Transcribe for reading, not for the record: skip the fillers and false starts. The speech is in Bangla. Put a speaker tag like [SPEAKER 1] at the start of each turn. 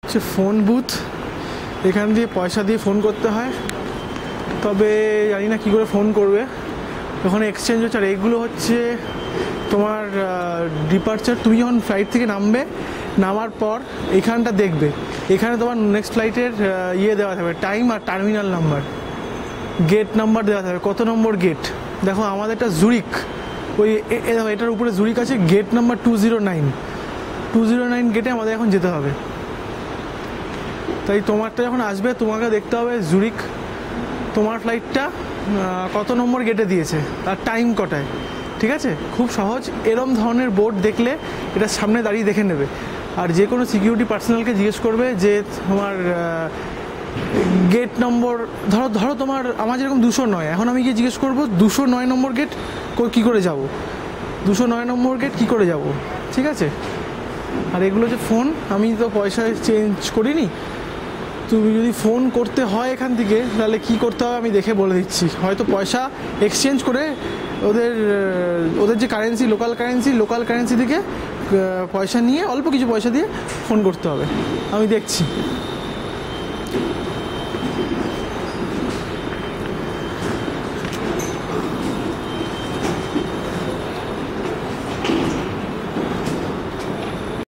[SPEAKER 1] হচ্ছে ফোন বুথ, এখান দিয়ে পয়সা দিয়ে ফোন করতে হয়, তবে জানি না কী করে ফোন করবে। ওখানে এক্সচেঞ্জ হচ্ছে। আর এইগুলো হচ্ছে তোমার ডিপার্চার। তুমি যখন ফ্লাইট থেকে নামার পর এখানটা দেখবে, এখানে তোমার নেক্সট ফ্লাইটের দেওয়া থাকবে, টাইম আর টার্মিনাল নাম্বার, গেট নাম্বার দেওয়া থাকবে, কত নম্বর গেট। দেখো আমাদেরটা জুরিক, ওই দেখো এটার উপরে জুরিক আছে, গেট নাম্বার 209 গেটে আমাদের এখন যেতে হবে। তাই তোমারটা যখন আসবে তোমাকে দেখতে হবে জুরিক, তোমার ফ্লাইটটা কত নম্বর গেটে দিয়েছে, তার টাইম কটায়। ঠিক আছে, খুব সহজ। এরম ধরনের বোর্ড দেখলে এটা সামনে দাঁড়িয়ে দেখে নেবে। আর যে কোনো সিকিউরিটি পার্সোনালকে জিজ্ঞেস করবে যে তোমার গেট নম্বর, ধরো তোমার, আমার যেরকম 209, এখন আমি গিয়ে জিজ্ঞেস করবো 209 নম্বর গেট কী করে যাব, 209 নম্বর গেট কী করে যাব। ঠিক আছে। আর এগুলো যে ফোন, আমি তো পয়সা চেঞ্জ করিনি। তুমি যদি ফোন করতে হয় এখান থেকে, তাহলে কি করতে হবে আমি দেখে বলে দিচ্ছি। হয়তো পয়সা এক্সচেঞ্জ করে ওদের যে কারেন্সি, লোকাল কারেন্সি থেকে পয়সা নিয়ে, অল্প কিছু পয়সা দিয়ে ফোন করতে হবে। আমি দেখছি।